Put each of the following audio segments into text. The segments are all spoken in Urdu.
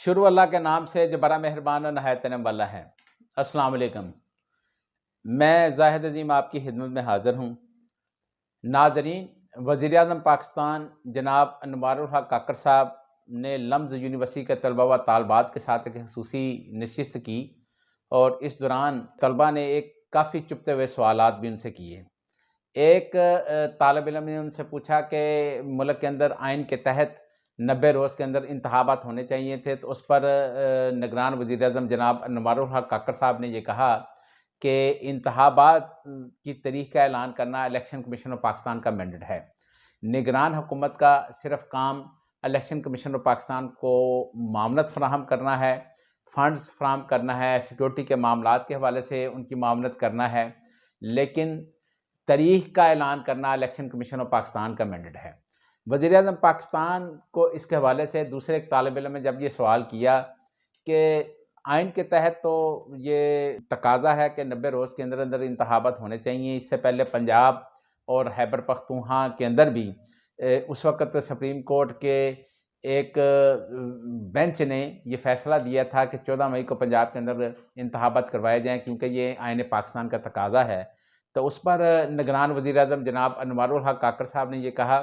شروع اللہ کے نام سے جو بڑا مہربان و نہایت کرم والا ہے۔ السلام علیکم۔ میں زاہد عظیم آپ کی خدمت میں حاضر ہوں۔ ناظرین، وزیر اعظم پاکستان جناب انوار الحق کاکڑ صاحب نے لمز یونیورسٹی کے طلباء و طالبات کے ساتھ ایک خصوصی نشست کی، اور اس دوران طلباء نے ایک کافی چپتے ہوئے سوالات بھی ان سے کیے۔ ایک طالب علم نے ان سے پوچھا کہ ملک کے اندر آئین کے تحت 90 روز کے اندر انتخابات ہونے چاہیے تھے، تو اس پر نگران وزیر اعظم جناب انوار الحق کاکڑ صاحب نے یہ کہا کہ انتخابات کی تاریخ کا اعلان کرنا الیکشن کمیشن آف پاکستان کا مینڈیٹ ہے۔ نگران حکومت کا صرف کام الیکشن کمیشن آف پاکستان کو معاونت فراہم کرنا ہے، فنڈز فراہم کرنا ہے، سیکیورٹی کے معاملات کے حوالے سے ان کی معاونت کرنا ہے، لیکن تاریخ کا اعلان کرنا الیکشن کمیشن آف پاکستان کا مینڈیٹ ہے۔ وزیر اعظم پاکستان کو اس کے حوالے سے دوسرے ایک طالب علم نے جب یہ سوال کیا کہ آئین کے تحت تو یہ تقاضا ہے کہ 90 روز کے اندر اندر انتخابات ہونے چاہیے، اس سے پہلے پنجاب اور خیبر پختونخوا کے اندر بھی اس وقت سپریم کورٹ کے ایک بینچ نے یہ فیصلہ دیا تھا کہ 14 مئی کو پنجاب کے اندر انتخابات کروائے جائیں کیونکہ یہ آئین پاکستان کا تقاضا ہے۔ تو اس پر نگران وزیر اعظم جناب انوار الحق کاکڑ صاحب نے یہ کہا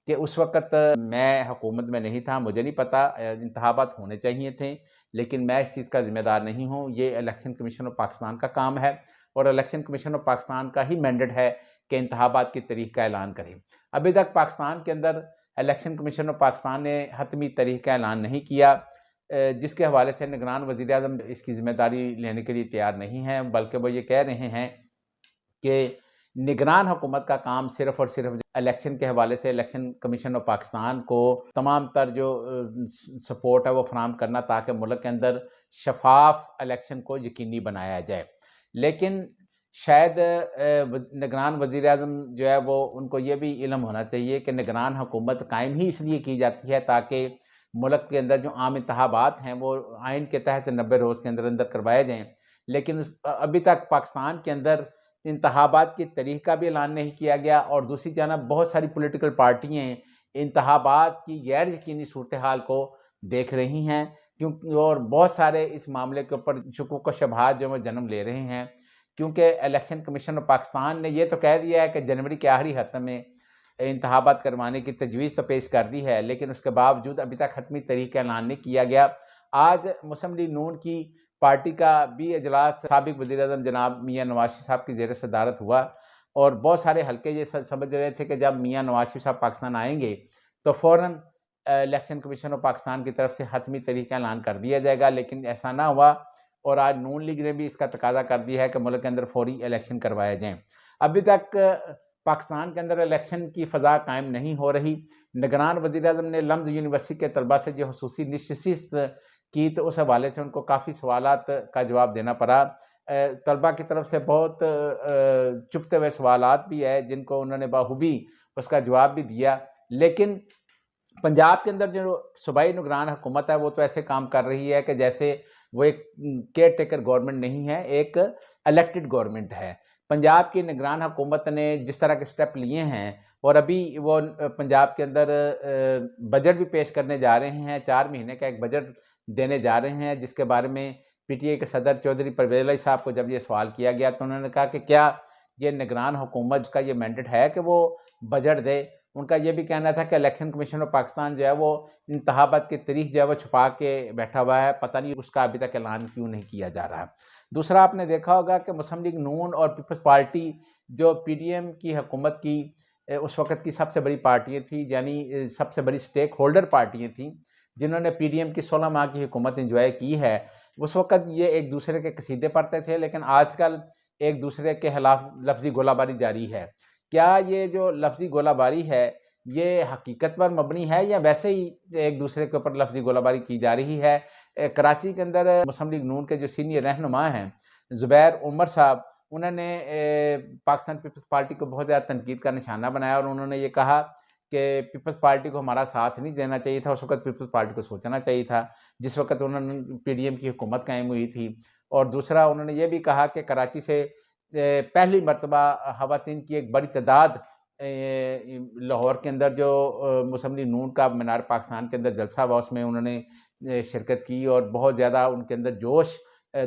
کہ اس وقت میں حکومت میں نہیں تھا، مجھے نہیں پتہ انتخابات ہونے چاہیے تھے، لیکن میں اس چیز کا ذمہ دار نہیں ہوں، یہ الیکشن کمیشن آف پاکستان کا کام ہے، اور الیکشن کمیشن آف پاکستان کا ہی مینڈیٹ ہے کہ انتخابات کی تاریخ کا اعلان کرے۔ ابھی تک پاکستان کے اندر الیکشن کمیشن آف پاکستان نے حتمی تاریخ کا اعلان نہیں کیا، جس کے حوالے سے نگران وزیر اعظم اس کی ذمہ داری لینے کے لیے تیار نہیں ہیں، بلکہ وہ یہ کہہ رہے ہیں کہ نگران حکومت کا کام صرف اور صرف الیکشن کے حوالے سے الیکشن کمیشن آف پاکستان کو تمام تر جو سپورٹ ہے وہ فراہم کرنا تاکہ ملک کے اندر شفاف الیکشن کو یقینی بنایا جائے۔ لیکن شاید نگران وزیر اعظم جو ہے وہ ان کو یہ بھی علم ہونا چاہیے کہ نگران حکومت قائم ہی اس لیے کی جاتی ہے تاکہ ملک کے اندر جو عام انتخابات ہیں وہ آئین کے تحت 90 روز کے اندر اندر کروائے جائیں، لیکن ابھی تک پاکستان کے اندر انتخابات کی تاریخ کا بھی اعلان نہیں کیا گیا، اور دوسری جانب بہت ساری پولیٹیکل پارٹیاں انتخابات کی غیر یقینی صورتحال کو دیکھ رہی ہیں، کیونکہ اور بہت سارے اس معاملے کے اوپر شکوک و شبہات جو جنم لے رہے ہیں، کیونکہ الیکشن کمیشن آف پاکستان نے یہ تو کہہ دیا ہے کہ جنوری کے آخری ہفتے میں انتخابات کروانے کی تجویز تو پیش کر دی ہے، لیکن اس کے باوجود ابھی تک حتمی تاریخ کا اعلان نہیں کیا گیا۔ آج مسلم لیگ نون کی پارٹی کا بھی اجلاس سابق وزیر اعظم جناب میاں نواز شریف صاحب کی زیر صدارت ہوا، اور بہت سارے حلقے یہ سمجھ رہے تھے کہ جب میاں نواز شریف صاحب پاکستان آئیں گے تو فوراً الیکشن کمیشن آف پاکستان کی طرف سے حتمی تاریخ کا اعلان کر دیا جائے گا، لیکن ایسا نہ ہوا، اور آج نون لیگ نے بھی اس کا تقاضا کر دیا ہے کہ ملک کے اندر فوری الیکشن کروائے جائیں۔ ابھی تک پاکستان کے اندر الیکشن کی فضا قائم نہیں ہو رہی۔ نگران وزیر اعظم نے لمز یونیورسٹی کے طلباء سے جو خصوصی نشست کی تو اس حوالے سے ان کو کافی سوالات کا جواب دینا پڑا۔ طلباء کی طرف سے بہت چپتے ہوئے سوالات بھی ہے جن کو انہوں نے بخوبی اس کا جواب بھی دیا، لیکن پنجاب کے اندر جو صوبائی نگران حکومت ہے وہ تو ایسے کام کر رہی ہے کہ جیسے وہ ایک کیئر ٹیکر گورنمنٹ نہیں ہے، ایک الیکٹڈ گورنمنٹ ہے۔ پنجاب کی نگران حکومت نے جس طرح کے سٹیپ لیے ہیں، اور ابھی وہ پنجاب کے اندر بجٹ بھی پیش کرنے جا رہے ہیں، 4 مہینے کا ایک بجٹ دینے جا رہے ہیں، جس کے بارے میں پی ٹی آئی کے صدر چودھری پرویز الہی صاحب کو جب یہ سوال کیا گیا تو انہوں نے کہا کہ کیا یہ نگران حکومت کا یہ مینڈیٹ ہے کہ وہ بجٹ دے۔ ان کا یہ بھی کہنا تھا کہ الیکشن کمیشن آف پاکستان جو ہے وہ انتخابات کی تاریخ جو ہے وہ چھپا کے بیٹھا ہوا ہے، پتہ نہیں اس کا ابھی تک اعلان کیوں نہیں کیا جا رہا۔ دوسرا آپ نے دیکھا ہوگا کہ مسلم لیگ نون اور پیپلز پارٹی جو پی ڈی ایم کی حکومت کی اس وقت کی سب سے بڑی پارٹیاں تھیں، یعنی سب سے بڑی سٹیک ہولڈر پارٹیاں تھیں جنہوں نے پی ڈی ایم کی 16 ماہ کی حکومت انجوائے کی ہے، اس وقت یہ ایک دوسرے کے قصیدے پڑھتے تھے، لیکن آج کل ایک دوسرے کے خلاف لفظی گولہ باری جاری ہے۔ کیا یہ جو لفظی گولہ باری ہے یہ حقیقت پر مبنی ہے یا ویسے ہی ایک دوسرے کے اوپر لفظی گولہ باری کی جا رہی ہے؟ کراچی کے اندر مسلم لیگ نون کے جو سینئر رہنما ہیں زبیر عمر صاحب، انہوں نے پاکستان پیپلز پارٹی کو بہت زیادہ تنقید کا نشانہ بنایا، اور انہوں نے یہ کہا کہ پیپلز پارٹی کو ہمارا ساتھ نہیں دینا چاہیے تھا، اس وقت پیپلز پارٹی کو سوچنا چاہیے تھا جس وقت انہوں نے پی ڈی ایم کی حکومت قائم ہوئی تھی۔ اور دوسرا انہوں نے یہ بھی کہا کہ کراچی سے پہلی مرتبہ خواتین کی ایک بڑی تعداد لاہور کے اندر جو مسلم لیگ نون کا مینار پاکستان کے اندر جلسہ ہوا، اس میں انہوں نے شرکت کی اور بہت زیادہ ان کے اندر جوش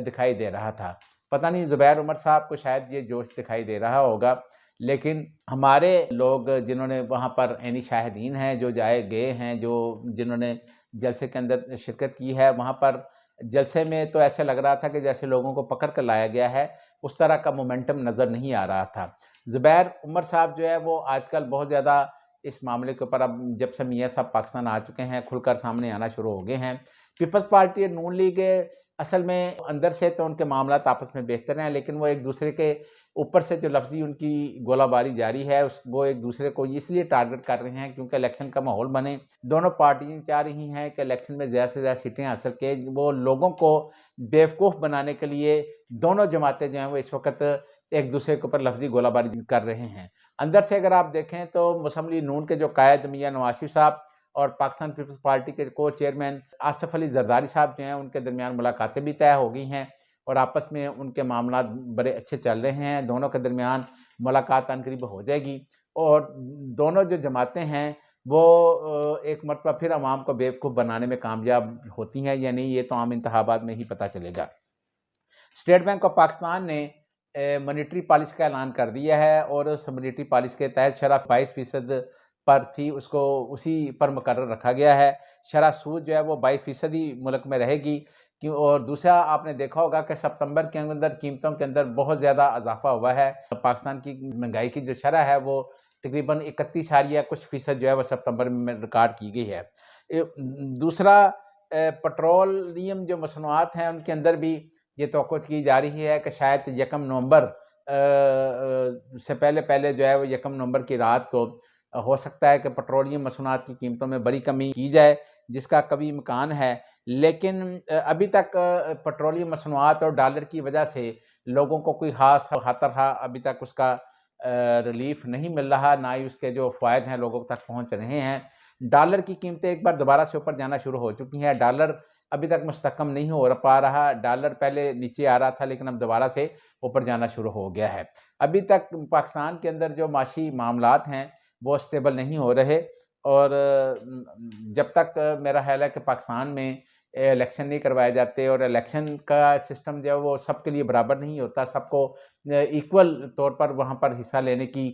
دکھائی دے رہا تھا۔ پتہ نہیں زبیر عمر صاحب کو شاید یہ جوش دکھائی دے رہا ہوگا، لیکن ہمارے لوگ جنہوں نے وہاں پر عینی شاہدین ہیں، جو گئے ہیں، جنہوں نے جلسے کے اندر شرکت کی ہے، وہاں پر جلسے میں تو ایسے لگ رہا تھا کہ جیسے لوگوں کو پکڑ کر لایا گیا ہے، اس طرح کا مومنٹم نظر نہیں آ رہا تھا۔ زبیر عمر صاحب جو ہے وہ آج کل بہت زیادہ اس معاملے کے اوپر، اب جب سے میاں صاحب پاکستان آ چکے ہیں، کھل کر سامنے آنا شروع ہو گئے ہیں۔ پیپلز پارٹی اور نون لیگ اصل میں اندر سے تو ان کے معاملات آپس میں بہتر ہیں، لیکن وہ ایک دوسرے کے اوپر سے جو لفظی ان کی گولہ باری جاری ہے، وہ ایک دوسرے کو اس لیے ٹارگٹ کر رہے ہیں کیونکہ الیکشن کا ماحول بنے۔ دونوں پارٹیاں چاہ رہی ہیں کہ الیکشن میں زیادہ سے زیادہ سیٹیں حاصل کے، وہ لوگوں کو بیوقوف بنانے کے لیے دونوں جماعتیں جو ہیں وہ اس وقت ایک دوسرے کے اوپر لفظی گولہ باری کر رہے ہیں۔ اندر سے اگر آپ دیکھیں تو مسلم لیگ نون کے جو قائد میاں نواز شریف صاحب اور پاکستان پیپلز پارٹی کے کو چیئرمین آصف علی زرداری صاحب جو ہیں، ان کے درمیان ملاقاتیں بھی طے ہو گئی ہیں اور آپس میں ان کے معاملات بڑے اچھے چل رہے ہیں۔ دونوں کے درمیان ملاقات عنقریب ہو جائے گی اور دونوں جو جماعتیں ہیں وہ ایک مرتبہ پھر عوام کو بیوقوف بنانے میں کامیاب ہوتی ہیں یا نہیں، یہ تو عام انتخابات میں ہی پتہ چلے گا۔ اسٹیٹ بینک آف پاکستان نے مانیٹری پالیسی کا اعلان کر دیا ہے اور اس مانیٹری پالیسی کے تحت شرح 22% پر تھی، اس کو اسی پر مقرر رکھا گیا ہے۔ شرح سود جو ہے وہ 22% ہی ملک میں رہے گی۔ اور دوسرا آپ نے دیکھا ہوگا کہ ستمبر کے اندر قیمتوں کے اندر بہت زیادہ اضافہ ہوا ہے۔ پاکستان کی مہنگائی کی جو شرح ہے وہ تقریباً 31 کچھ فیصد جو ہے وہ ستمبر میں ریکارڈ کی گئی ہے۔ دوسرا پٹرولیم جو مصنوعات ہیں ان کے اندر بھی یہ توقع کی جا رہی ہے کہ شاید 1 نومبر سے پہلے جو ہے وہ 1 نومبر کی رات کو ہو سکتا ہے کہ پٹرولیم مصنوعات کی قیمتوں میں بڑی کمی کی جائے، جس کا کبھی امکان ہے، لیکن ابھی تک پٹرولیم مصنوعات اور ڈالر کی وجہ سے لوگوں کو کوئی خاص خطر ابھی تک اس کا ریلیف نہیں مل رہا، نہ ہی اس کے جو فوائد ہیں لوگوں تک پہنچ رہے ہیں۔ ڈالر کی قیمتیں ایک بار دوبارہ سے اوپر جانا شروع ہو چکی ہیں۔ ڈالر ابھی تک مستحکم نہیں ہو پا رہا، ڈالر پہلے نیچے آ رہا تھا لیکن اب دوبارہ سے اوپر جانا شروع ہو گیا ہے۔ ابھی تک پاکستان کے اندر جو معاشی معاملات ہیں وہ اسٹیبل نہیں ہو رہے، اور جب تک میرا خیال ہے کہ پاکستان میں الیکشن نہیں کروائے جاتے اور الیکشن کا سسٹم جو ہے وہ سب کے لیے برابر نہیں ہوتا، سب کو ایکول طور پر وہاں پر حصہ لینے کی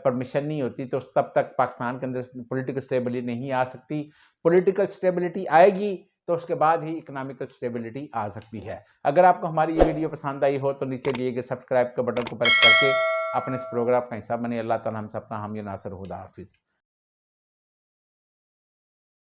پرمیشن نہیں ہوتی، تو تب تک پاکستان کے اندر پولیٹیکل اسٹیبلٹی نہیں آ سکتی۔ پولیٹیکل اسٹیبلٹی آئے گی تو اس کے بعد ہی اکنامیکل اسٹیبلٹی آ سکتی ہے۔ اگر آپ کو ہماری یہ ویڈیو پسند آئی ہو تو نیچے دیے گئے سبسکرائب کے بٹن کو پریس کر کے اپنے اس پروگرام کا حصہ بنے۔ اللہ تعالی ہم سب کا حامی و ناصر۔ خدا حافظ۔